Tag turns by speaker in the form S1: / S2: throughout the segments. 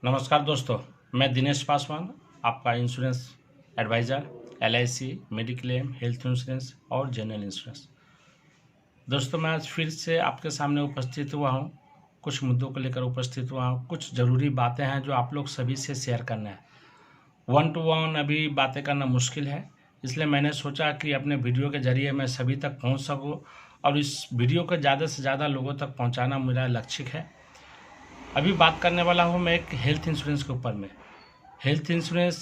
S1: नमस्कार दोस्तों, मैं दिनेश पासवान, आपका insurance adviser, LIC, mediclaim, health insurance और जनरल इंश्योरेंस। दोस्तों, मैं आज फिर से आपके सामने उपस्थित हुआ हूँ। कुछ मुद्दों को लेकर उपस्थित हुआ हूँ। कुछ ज़रूरी बातें हैं जो आप लोग सभी से शेयर करना है। 1 to 1 अभी बातें करना मुश्किल है, इसलिए मैंने सोचा कि अपने वीडियो के ज़रिए मैं सभी तक पहुँच सकूँ और इस वीडियो को ज़्यादा से ज़्यादा लोगों तक पहुँचाना मेरा लक्ष्य है। अभी बात करने वाला हूँ मैं एक हेल्थ इंश्योरेंस के ऊपर में। हेल्थ इंश्योरेंस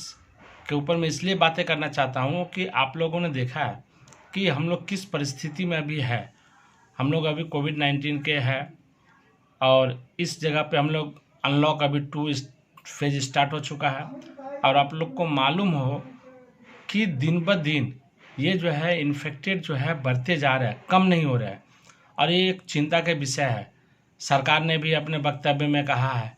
S1: के ऊपर मैं इसलिए बातें करना चाहता हूँ कि आप लोगों ने देखा है कि हम लोग किस परिस्थिति में अभी है। हम लोग अभी कोविड-19 के हैं और इस जगह पे हम लोग अनलॉक अभी 2 फेज स्टार्ट हो चुका है और आप लोग को मालूम हो कि दिन ब दिन ये जो है इन्फेक्टेड जो है बढ़ते जा रहा है, कम नहीं हो रहा है और ये एक चिंता का विषय है। सरकार ने भी अपने वक्तव्य में कहा है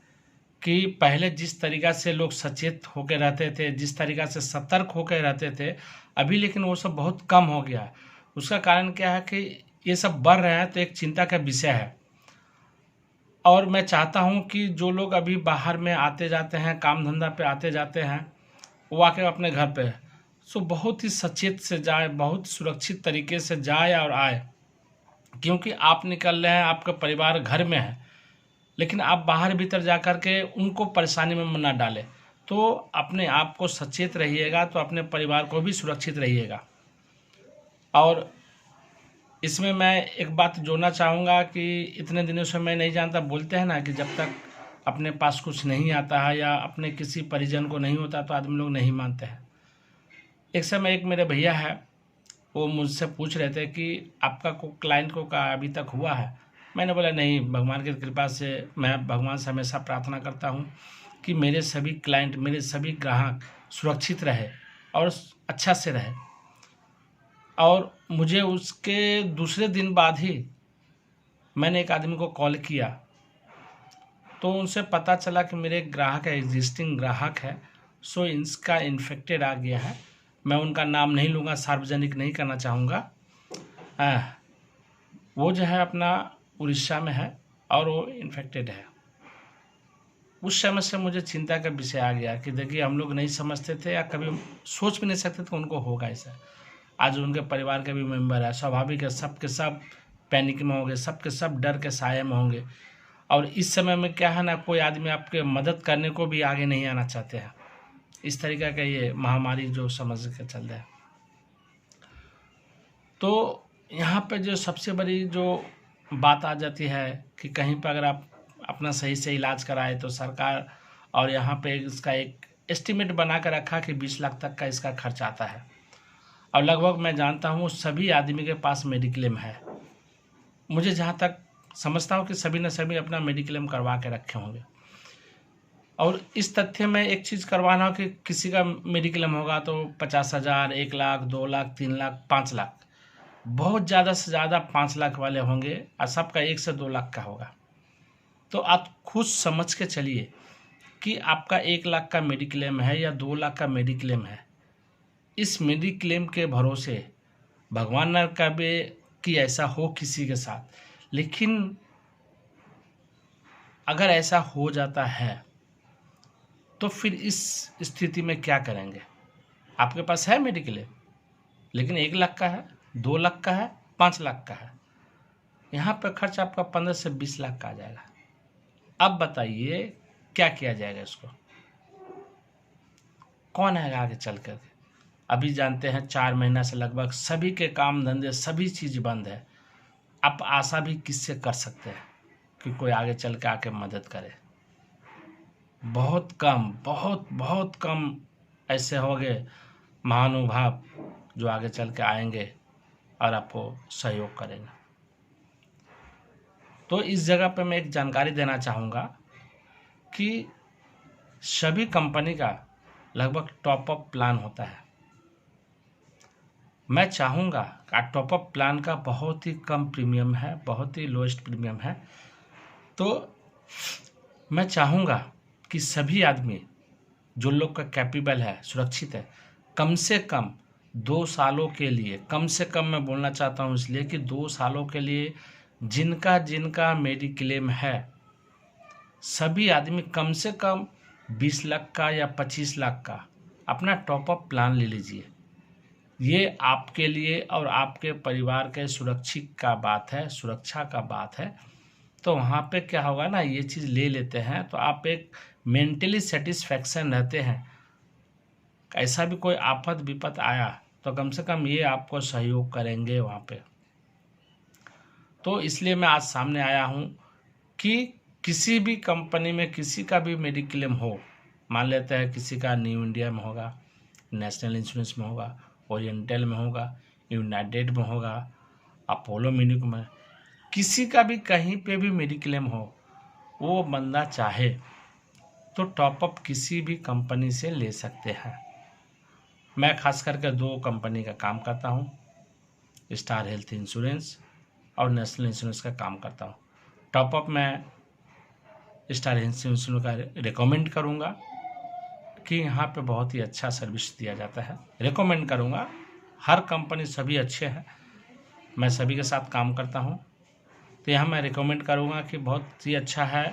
S1: कि पहले जिस तरीक़ा से लोग सचेत होकर रहते थे, जिस तरीक़ा से सतर्क होकर रहते थे, अभी लेकिन वो सब बहुत कम हो गया है। उसका कारण क्या है कि ये सब बढ़ रहा है, तो एक चिंता का विषय है। और मैं चाहता हूँ कि जो लोग अभी बाहर में आते जाते हैं, काम धंधा पे आते जाते हैं, वो आके अपने घर पे बहुत ही सचेत से जाए, बहुत सुरक्षित तरीके से जाए और आए। क्योंकि आप निकल रहे हैं, आपका परिवार घर में है, लेकिन आप बाहर भीतर जा कर के उनको परेशानी में ना डालें। तो अपने आप को सचेत रहिएगा, तो अपने परिवार को भी सुरक्षित रहिएगा। और इसमें मैं एक बात जोड़ना चाहूँगा कि इतने दिनों से मैं नहीं जानता, बोलते हैं ना कि जब तक अपने पास कुछ नहीं आता है या अपने किसी परिजन को नहीं होता तो आदमी लोग नहीं मानते हैं। एक समय एक मेरे भैया है, वो मुझसे पूछ रहे थे कि आपका को क्लाइंट को का अभी तक हुआ है। मैंने बोला नहीं, भगवान की कृपा से मैं भगवान से हमेशा प्रार्थना करता हूँ कि मेरे सभी क्लाइंट, मेरे सभी ग्राहक सुरक्षित रहे और अच्छा से रहे। और मुझे उसके दूसरे दिन बाद ही मैंने एक आदमी को कॉल किया, तो उनसे पता चला कि मेरे ग्राहक है, एग्जिस्टिंग ग्राहक है, सो इसका इन्फेक्टेड आ गया है। मैं उनका नाम नहीं लूँगा, सार्वजनिक नहीं करना चाहूँगा। वो जो है अपना उड़ीसा में है और वो इन्फेक्टेड है। उस समय से मुझे चिंता का विषय आ गया कि देखिए, हम लोग नहीं समझते थे या कभी सोच भी नहीं सकते थे उनको होगा ऐसा। आज उनके परिवार के भी मेंबर है, स्वाभाविक है, सब के सब पैनिक में होंगे, सब के सब डर के साये में होंगे। और इस समय में क्या है ना, कोई आदमी आपके मदद करने को भी आगे नहीं आना चाहते हैं। इस तरीक़े का ये महामारी जो समझ के चल रहा है। तो यहाँ पे जो सबसे बड़ी जो बात आ जाती है कि कहीं पर अगर आप अपना सही से इलाज कराए तो सरकार और यहाँ पे इसका एक एस्टीमेट बना कर रखा कि 20 लाख तक का इसका खर्च आता है। और लगभग मैं जानता हूँ सभी आदमी के पास मेडिक्लेम है। मुझे जहाँ तक समझता हूँ कि सभी ने सभी अपना मेडिक्लेम करवा के रखे होंगे। और इस तथ्य में एक चीज़ करवाना हो कि किसी का मेडिक्लेम होगा तो 50,000, 1 लाख, 2 लाख, 3 लाख, 5 लाख, बहुत ज़्यादा से ज़्यादा 5 लाख वाले होंगे और सबका 1 से 2 लाख का होगा। तो आप खुद समझ के चलिए कि आपका 1 लाख का मेडिक्लेम है या 2 लाख का मेडिक्लेम है। इस मेडिक्लेम के भरोसे भगवान न करे कि ऐसा हो किसी के साथ, लेकिन अगर ऐसा हो जाता है तो फिर इस स्थिति में क्या करेंगे? आपके पास है मेडिक्लेम, लेकिन 1 लाख का है, 2 लाख का है, 5 लाख का है, यहाँ पर खर्च आपका 15 से 20 लाख का आ जाएगा। अब बताइए क्या किया जाएगा इसको? कौन है आगे चल कर? अभी जानते हैं 4 महीना से लगभग सभी के काम धंधे, सभी चीज़ बंद है। आप आशा भी किससे कर सकते हैं कि कोई आगे चल के आके मदद करे? बहुत कम, बहुत कम ऐसे होंगे महानुभाव जो आगे चल के आएंगे और आपको सहयोग करेंगे। तो इस जगह पे मैं एक जानकारी देना चाहूँगा कि सभी कंपनी का लगभग टॉप अप प्लान होता है। मैं चाहूँगा कि टॉप अप प्लान का बहुत ही कम प्रीमियम है, बहुत ही लोएस्ट प्रीमियम है। तो मैं चाहूँगा कि सभी आदमी जो लोग का कैपेबल है, सुरक्षित है, कम से कम 2 सालों के लिए, कम से कम मैं बोलना चाहता हूँ इसलिए कि 2 सालों के लिए जिनका मेडिक्लेम है, सभी आदमी कम से कम 20 लाख का या 25 लाख का अपना टॉपअप प्लान ले लीजिए। ये आपके लिए और आपके परिवार के सुरक्षा का बात है। तो वहाँ पे क्या होगा ना, ये चीज़ ले लेते हैं तो आप एक मेंटली सेटिस्फैक्शन रहते हैं। ऐसा भी कोई आफत विपत आया तो कम से कम ये आपको सहयोग करेंगे वहाँ पे। तो इसलिए मैं आज सामने आया हूँ कि किसी भी कंपनी में किसी का भी मेडिक्लेम हो, मान लेते हैं किसी का न्यू इंडिया में होगा, नेशनल इंश्योरेंस में होगा, ओरिएंटल में होगा, यूनाइटेड में होगा, अपोलो मेडिको में, किसी का भी कहीं पे भी मेडिक्लेम हो, वो बंदा चाहे तो टॉपअप किसी भी कंपनी से ले सकते हैं। मैं खास करके 2 कंपनी का काम करता हूँ, स्टार हेल्थ इंश्योरेंस और नेशनल इंश्योरेंस का काम करता हूँ। टॉपअप मैं स्टार हेल्थ इंश्योरेंस का रिकमेंड करूँगा कि यहाँ पे बहुत ही अच्छा सर्विस दिया जाता है। रिकमेंड करूँगा, हर कंपनी सभी अच्छे हैं, मैं सभी के साथ काम करता हूँ, तो यहाँ मैं रिकमेंड करूँगा कि बहुत ही अच्छा है।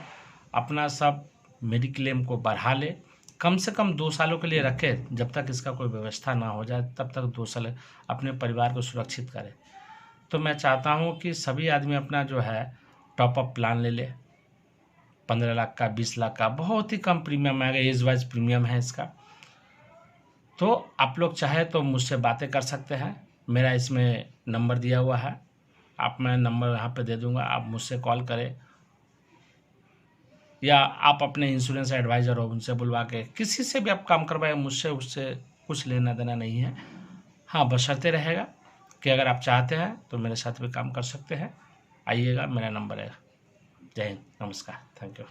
S1: अपना सब मेडिक्लेम को बढ़ा ले, कम से कम 2 सालों के लिए रखे, जब तक इसका कोई व्यवस्था ना हो जाए तब तक 2 साल अपने परिवार को सुरक्षित करे। तो मैं चाहता हूँ कि सभी आदमी अपना जो है टॉपअप प्लान ले ले। 15 लाख का, 20 लाख का, बहुत ही कम प्रीमियम है, एज वाइज प्रीमियम है इसका। तो आप लोग चाहे तो मुझसे बातें कर सकते हैं, मेरा इसमें नंबर दिया हुआ है, आप मैं नंबर यहाँ पे दे दूँगा, आप मुझसे कॉल करें या आप अपने इंश्योरेंस एडवाइज़र हो उनसे बुलवा के किसी से भी आप काम करवाएं, मुझसे उससे कुछ लेना देना नहीं है। हाँ, बशर्ते रहेगा कि अगर आप चाहते हैं तो मेरे साथ भी काम कर सकते हैं। आइएगा, मेरा नंबर है। जय हिंद, नमस्कार, थैंक यू।